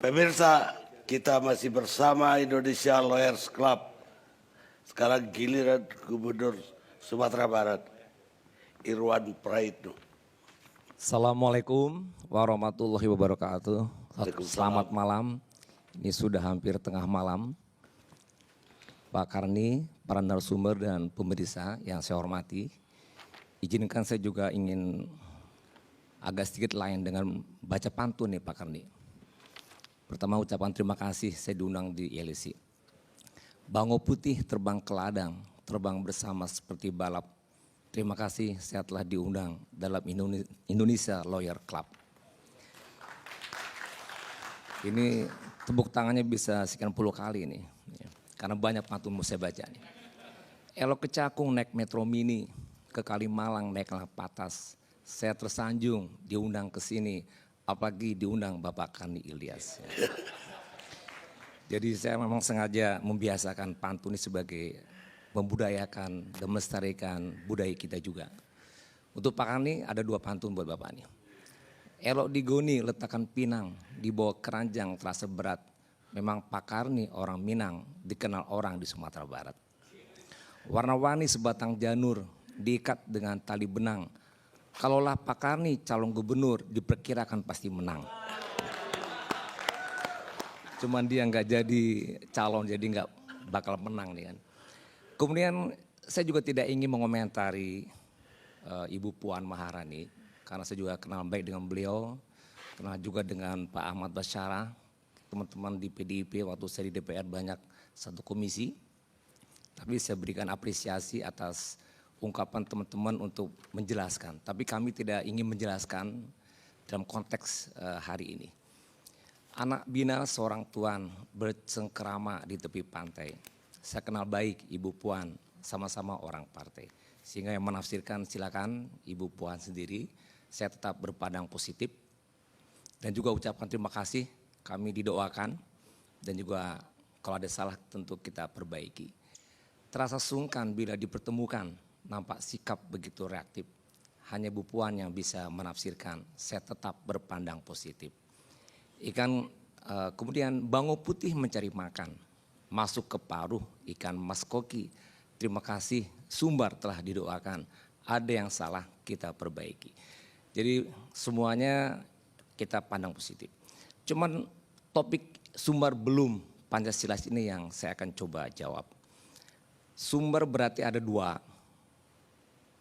Pemirsa, kita masih bersama Indonesia Lawyers Club. Sekarang giliran Gubernur Sumatera Barat, Irwan Praitno. Assalamualaikum warahmatullahi wabarakatuh. Selamat malam, ini sudah hampir tengah malam. Pak Karni, para narasumber dan pemirsa yang saya hormati. Izinkan saya juga ingin agak sedikit lain dengan baca pantun nih Pak Karni. Pertama ucapan terima kasih saya diundang di ILC. Bango putih terbang ke ladang, terbang bersama seperti balap. Terima kasih saya telah diundang dalam Indonesia Lawyer Club. Ini tepuk tangannya bisa sekian puluh kali nih, karena banyak pantun mau saya baca nih. Elok ke Cakung naik Metro Mini, ke Kalimalang naiklah Patas. Saya tersanjung diundang ke sini, apalagi diundang Bapak Karni Ilyas. Jadi saya memang sengaja membiasakan pantun ini sebagai membudayakan dan melestarikan budaya kita juga. Untuk Pak Karni ada dua pantun buat Bapak nih. Elok digoni letakkan pinang, dibawa keranjang terasa berat. Memang Pak Karni orang Minang, dikenal orang di Sumatera Barat. Warna-warni sebatang janur, diikat dengan tali benang. Kalaulah Pak Karni calon gubernur diperkirakan pasti menang. Cuman dia nggak jadi calon, jadi nggak bakal menang nih kan. Kemudian saya juga tidak ingin mengomentari Ibu Puan Maharani, karena saya juga kenal baik dengan beliau, kenal juga dengan Pak Ahmad Basyara, teman-teman di PDIP waktu saya di DPR banyak satu komisi. Tapi saya berikan apresiasi atas ungkapan teman-teman untuk menjelaskan. Tapi kami tidak ingin menjelaskan dalam konteks hari ini. Anak bina seorang tuan bercengkerama di tepi pantai. Saya kenal baik Ibu Puan, sama-sama orang partai. Sehingga yang menafsirkan silakan Ibu Puan sendiri. Saya tetap berpandang positif. Dan juga ucapan terima kasih, kami didoakan. Dan juga kalau ada salah tentu kita perbaiki. Terasa sungkan bila dipertemukan, nampak sikap begitu reaktif. Hanya Bu Puan yang bisa menafsirkan, saya tetap berpandang positif. Kemudian bango putih mencari makan, masuk ke paruh ikan mas koki. Terima kasih sumbar telah didoakan, ada yang salah kita perbaiki. Jadi semuanya kita pandang positif. Cuman topik sumber belum Pancasila ini yang saya akan coba jawab. Sumber berarti ada dua.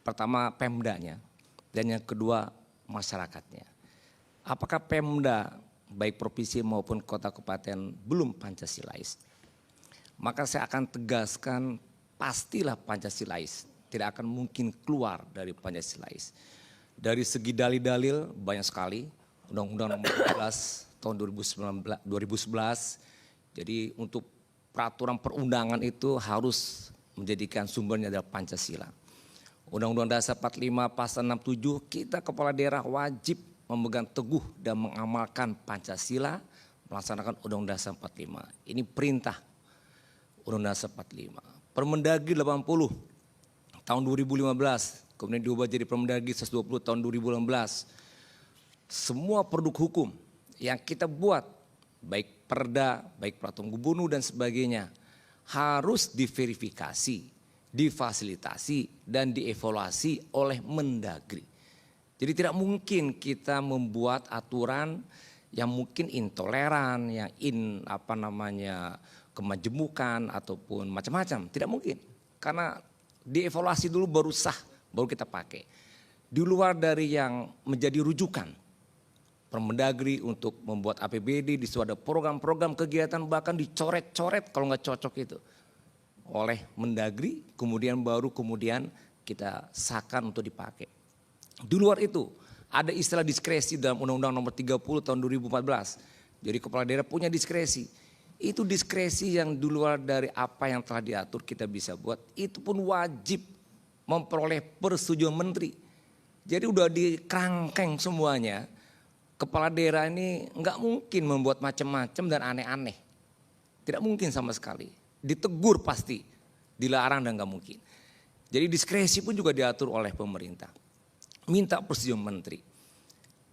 Pertama Pemdanya dan yang kedua masyarakatnya. Apakah Pemda baik provinsi maupun kota kabupaten belum Pancasilais? Maka saya akan tegaskan pastilah Pancasilais, tidak akan mungkin keluar dari Pancasilais. Dari segi dalil-dalil banyak sekali, Undang-Undang Nomor 12 tahun 2011. Jadi untuk peraturan perundangan itu harus menjadikan sumbernya adalah Pancasila. Undang-Undang Dasar 45 pasal 67, kita kepala daerah wajib memegang teguh dan mengamalkan Pancasila, melaksanakan Undang-Undang Dasar 45. Ini perintah Undang-Undang Dasar 45. Permendagri 80 tahun 2015, kemudian diubah jadi Permendagri 120 tahun 2016. Semua produk hukum yang kita buat, baik perda, baik peraturan gubernur dan sebagainya, harus diverifikasi, difasilitasi, dan dievaluasi oleh Mendagri. Jadi tidak mungkin kita membuat aturan yang mungkin intoleran, yang kemajemukan ataupun macam-macam. Tidak mungkin, karena dievaluasi dulu baru sah, baru kita pakai. Di luar dari yang menjadi rujukan, Permendagri untuk membuat APBD, di situ ada program-program kegiatan bahkan dicoret-coret kalau nggak cocok itu oleh Mendagri, kemudian kita sahkan untuk dipakai. Di luar itu ada istilah diskresi dalam Undang-Undang Nomor 30 tahun 2014. Jadi kepala daerah punya diskresi. Itu diskresi yang di luar dari apa yang telah diatur kita bisa buat. Itu pun wajib memperoleh persetujuan menteri. Jadi udah dikerangkeng semuanya. Kepala daerah ini nggak mungkin membuat macam-macam dan aneh-aneh. Tidak mungkin sama sekali. Ditegur pasti, dilarang dan nggak mungkin. Jadi diskresi pun juga diatur oleh pemerintah. Minta persetujuan menteri.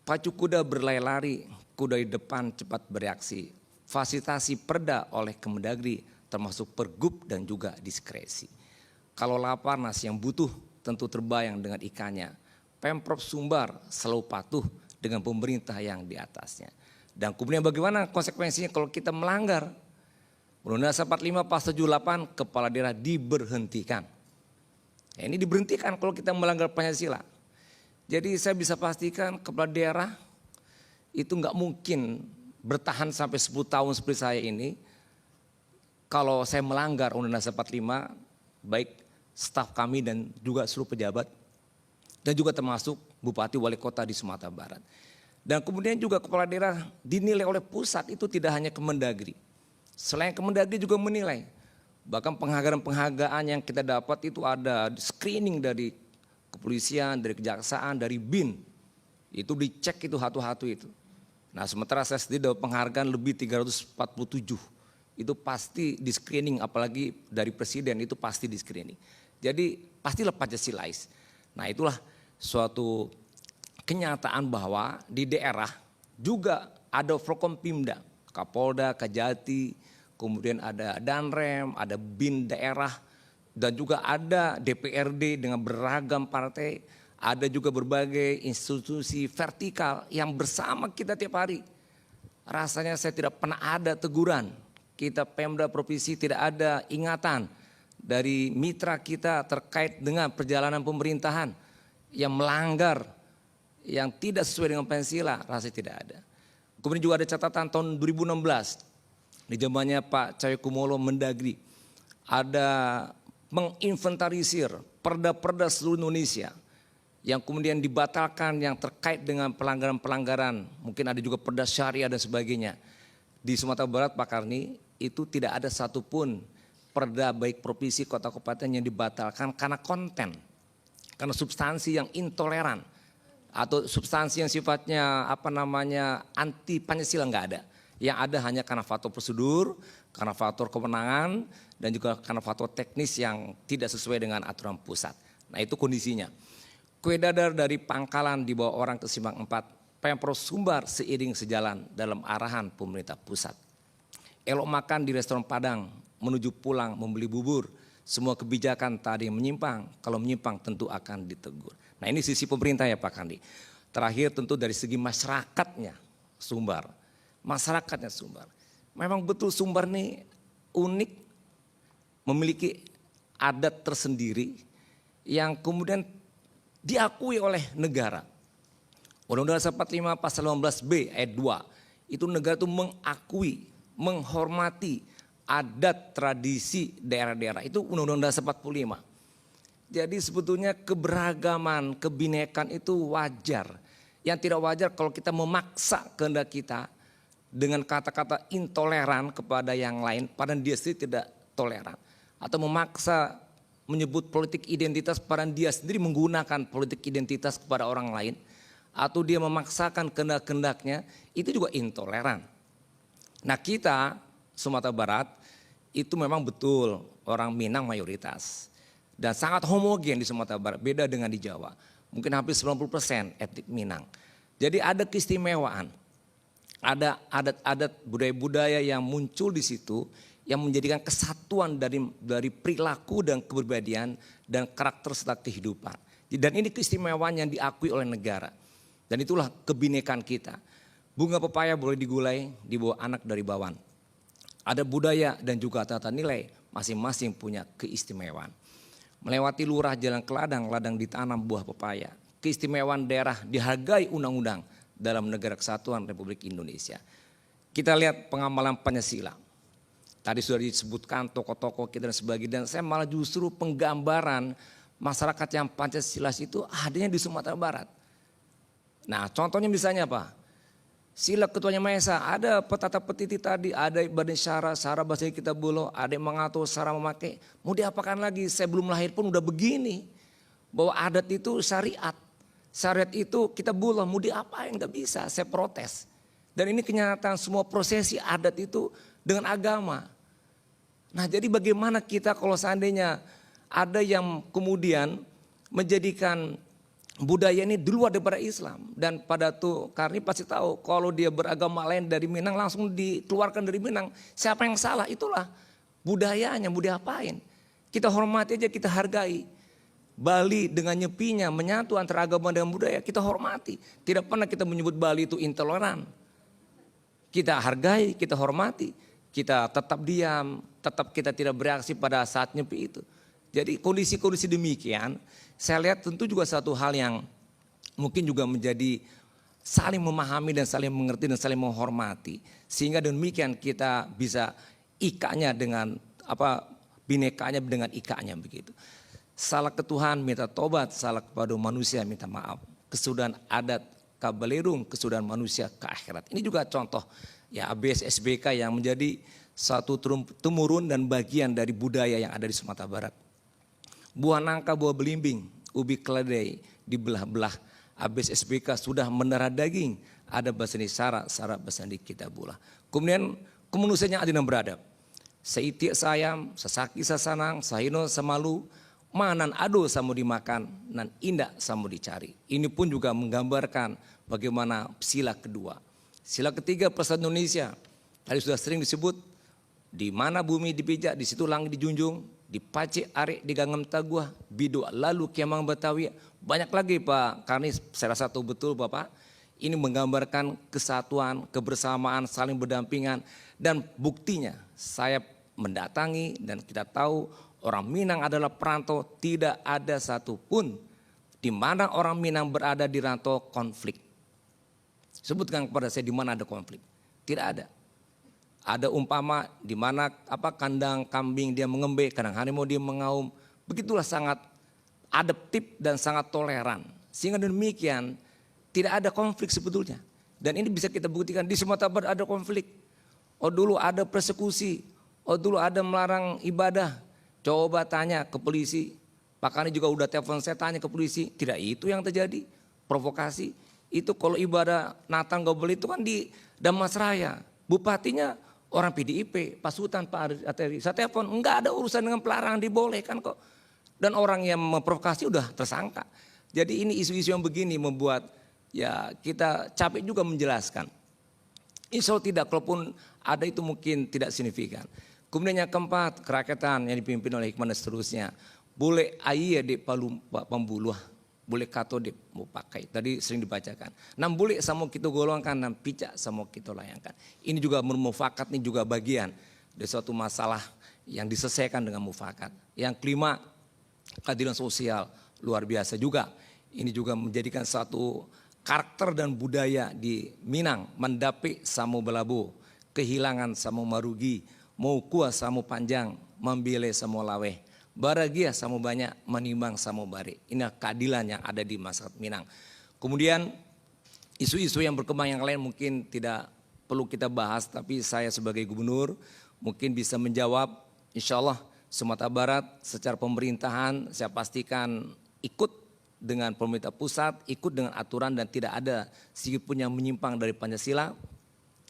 Pacu kuda berlari-lari kuda di depan cepat bereaksi, fasilitasi perda oleh Kemendagri termasuk pergub dan juga diskresi. Kalau Laparnas yang butuh tentu terbayang dengan ikannya. Pemprov Sumbar selalu patuh dengan pemerintah yang di atasnya. Dan kemudian bagaimana konsekuensinya kalau kita melanggar? Undang-Undang Dasar 45 Pasal 78 kepala daerah diberhentikan. Ya, ini diberhentikan kalau kita melanggar Pancasila. Jadi saya bisa pastikan kepala daerah itu nggak mungkin bertahan sampai 10 tahun seperti saya ini. Kalau saya melanggar Undang-Undang Dasar 45, baik staf kami dan juga seluruh pejabat, dan juga termasuk Bupati Wali Kota di Sumatera Barat. Dan kemudian juga kepala daerah dinilai oleh pusat itu tidak hanya Kemendagri. Selain Kemendagri juga menilai. Bahkan penghargaan-penghargaan yang kita dapat itu ada screening dari kepolisian, dari kejaksaan, dari BIN. Itu dicek itu hatu-hatu itu. Nah sementara saya sendiri dapat penghargaan lebih 347. Itu pasti di screening, apalagi dari presiden itu pasti di screening. Jadi pastilah Pancasilais. Nah itulah suatu kenyataan bahwa di daerah juga ada Forkompimda, Kapolda, Kajati, kemudian ada Danrem, ada BIN daerah, dan juga ada DPRD dengan beragam partai, ada juga berbagai institusi vertikal yang bersama kita tiap hari. Rasanya saya tidak pernah ada teguran, kita Pemda Provinsi tidak ada ingatan dari mitra kita terkait dengan perjalanan pemerintahan yang melanggar, yang tidak sesuai dengan Pancasila, rasanya tidak ada. Kemudian juga ada catatan tahun 2016, di zamannya Pak Cahyokumolo Mendagri, ada menginventarisir perda-perda seluruh Indonesia yang kemudian dibatalkan yang terkait dengan pelanggaran-pelanggaran, mungkin ada juga perda syariah dan sebagainya. Di Sumatera Barat Pak Karni, itu tidak ada satupun perda baik provinsi, kota, kabupaten yang dibatalkan karena konten, karena substansi yang intoleran atau substansi yang sifatnya anti Pancasila nggak ada. Yang ada hanya karena faktor prosedur, karena faktor kewenangan, dan juga karena faktor teknis yang tidak sesuai dengan aturan pusat. Nah itu kondisinya. Kue dadar dari pangkalan dibawa orang ke Simpang 4, Pemprov Sumbar seiring sejalan dalam arahan pemerintah pusat. Elok makan di restoran Padang, menuju pulang membeli bubur. Semua kebijakan tak ada yang menyimpang, kalau menyimpang tentu akan ditegur. Nah ini sisi pemerintah ya Pak Kandi. Terakhir tentu dari segi masyarakatnya Sumbar. Masyarakatnya Sumbar. Memang betul Sumbar ini unik, memiliki adat tersendiri yang kemudian diakui oleh negara. Undang-Undang Dasar 45 Pasal 15B ayat 2, itu negara itu mengakui, menghormati adat tradisi daerah-daerah. Itu Undang-Undang Dasar 45. Jadi sebetulnya keberagaman, kebinekaan itu wajar. Yang tidak wajar kalau kita memaksa kehendak kita dengan kata-kata intoleran kepada yang lain, padahal dia sendiri tidak toleran. Atau memaksa menyebut politik identitas, padahal dia sendiri menggunakan politik identitas kepada orang lain. Atau dia memaksakan kehendak-kehendaknya, itu juga intoleran. Nah kita Sumatera Barat itu memang betul orang Minang mayoritas. Dan sangat homogen di Sumatera Barat, beda dengan di Jawa. Mungkin hampir 90% etnik Minang. Jadi ada keistimewaan, ada adat-adat budaya-budaya yang muncul di situ yang menjadikan kesatuan dari perilaku dan kepribadian dan karakter serta kehidupan. Dan ini keistimewaan yang diakui oleh negara. Dan itulah kebinekaan kita. Bunga pepaya boleh digulai di bawah anak dari bawang. Ada budaya dan juga tata nilai, masing-masing punya keistimewaan. Melewati lurah jalan ke ladang, ladang ditanam buah pepaya. Keistimewaan daerah dihargai undang-undang dalam negara kesatuan Republik Indonesia. Kita lihat pengamalan Pancasila. Tadi sudah disebutkan tokoh-tokoh kita dan sebagainya. Dan saya malah justru penggambaran masyarakat yang Pancasilais itu adanya di Sumatera Barat. Nah contohnya misalnya apa? Sila ketuanya Maha Esa, ada petata petiti tadi, ada badan syara bahasa kita bolo, ada yang mengatur cara memakai. Mau diapakan lagi, saya belum lahir pun udah begini. Bahwa adat itu syariat. Syariat itu kita bolo, mau diapain gak bisa, saya protes. Dan ini kenyataan semua prosesi adat itu dengan agama. Nah jadi bagaimana kita kalau seandainya ada yang kemudian menjadikan budaya ini di luar daripada Islam. Dan pada tuh Karni pasti tahu kalau dia beragama lain dari Minang langsung dikeluarkan dari Minang. Siapa yang salah? Itulah budayanya, mau diapain. Kita hormati aja, kita hargai. Bali dengan nyepinya menyatu antara agama dengan budaya, kita hormati. Tidak pernah kita menyebut Bali itu intoleran. Kita hargai, kita hormati. Kita tetap diam, tetap kita tidak bereaksi pada saat nyepi itu. Jadi kondisi-kondisi demikian, saya lihat tentu juga satu hal yang mungkin juga menjadi saling memahami dan saling mengerti dan saling menghormati. Sehingga demikian kita bisa ikanya dengan binekanya dengan ikanya begitu. Salah ke Tuhan minta tobat, salah kepada manusia minta maaf. Kesudahan adat kabalerung, kesudahan manusia ke akhirat. Ini juga contoh ya ABS SBK yang menjadi satu temurun dan bagian dari budaya yang ada di Sumatera Barat. Buah nangka, buah belimbing, ubi keledai dibelah-belah. Abis SBK sudah mendarah daging. Ada bahasa ini syarat bahasa ini kita bulah. Kemudian kemanusiaan yang adil dan beradab. Seiti sayam, sesaki sasanang, sahino samalu, manan ado samu dimakan, nan indah samu dicari. Ini pun juga menggambarkan bagaimana sila kedua. Sila ketiga Persatuan Indonesia. Tadi sudah sering disebut, di mana bumi dipijak, di situ langit dijunjung. Di Pace Arek di Gangam Taguah, Bidu lalu Kiamang Betawi, banyak lagi Pak Karni, saya rasa tahu betul Bapak, ini menggambarkan kesatuan, kebersamaan, saling berdampingan, dan buktinya saya mendatangi dan kita tahu orang Minang adalah perantau, tidak ada satupun di mana orang Minang berada di rantau konflik. Sebutkan kepada saya di mana ada konflik, tidak ada. Ada umpama di mana kandang kambing dia mengembe, kandang harimau dia mengaum. Begitulah sangat adaptif dan sangat toleran. Sehingga demikian tidak ada konflik sebetulnya. Dan ini bisa kita buktikan di Sumatera Barat ada konflik. Oh dulu ada persekusi. Oh dulu ada melarang ibadah. Coba tanya ke polisi. Pak Kani juga udah telepon saya tanya ke polisi. Tidak itu yang terjadi. Provokasi. Itu kalau ibadah Natal gak boleh itu kan di Damasraya. Bupatinya orang PDIP, Pak Sultan, Pak Ateri, saya telepon, enggak ada urusan dengan pelarangan, dibolehkan kok. Dan orang yang memprovokasi udah tersangka. Jadi ini isu-isu yang begini membuat ya kita capek juga menjelaskan. Insya Allah tidak, kalaupun ada itu mungkin tidak signifikan. Kemudian yang keempat, kerakyatan yang dipimpin oleh hikmah dan seterusnya. Boleh ayah di palu pembuluh, boleh kato di mau pakai. Tadi sering dibacakan. Nam boleh sama kita golongkan, nam picak sama kita layangkan. Ini juga mufakat, ini juga bagian dari suatu masalah yang diselesaikan dengan mufakat. Yang kelima, keadilan sosial luar biasa juga. Ini juga menjadikan satu karakter dan budaya di Minang. Mendapi samu belabu, kehilangan samu marugi, mau kuas samu panjang, membile samu laweh. Baragia samu banyak, menimbang samu bare. Ini keadilan yang ada di masyarakat Minang. Kemudian isu-isu yang berkembang yang lain mungkin tidak perlu kita bahas. Tapi saya sebagai gubernur mungkin bisa menjawab. Insya Allah Sumatera Barat secara pemerintahan saya pastikan ikut dengan pemerintah pusat, ikut dengan aturan dan tidak ada sedikit pun yang menyimpang dari Pancasila.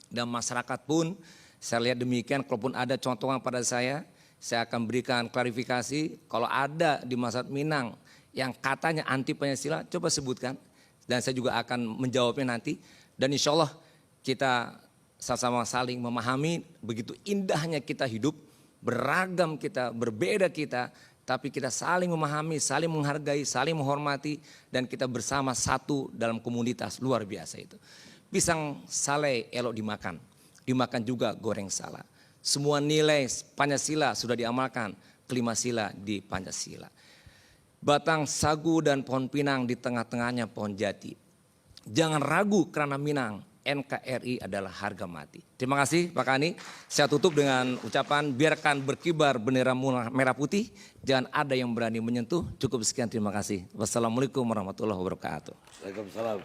Dan masyarakat pun saya lihat demikian, kalaupun ada contohan pada saya akan berikan klarifikasi. Kalau ada di masyarakat Minang yang katanya anti Pancasila, coba sebutkan. Dan saya juga akan menjawabnya nanti. Dan insya Allah kita sama-sama saling memahami begitu indahnya kita hidup, beragam kita, berbeda kita, tapi kita saling memahami, saling menghargai, saling menghormati, dan kita bersama satu dalam komunitas luar biasa itu. Pisang sale elok dimakan, dimakan juga goreng salah. Semua nilai Pancasila sudah diamalkan, kelima sila di Pancasila. Batang sagu dan pohon pinang di tengah-tengahnya pohon jati. Jangan ragu karena Minang, NKRI adalah harga mati. Terima kasih Pak Kani. Saya tutup dengan ucapan biarkan berkibar bendera merah putih. Jangan ada yang berani menyentuh. Cukup sekian, terima kasih. Wassalamualaikum warahmatullahi wabarakatuh. Waalaikumsalam.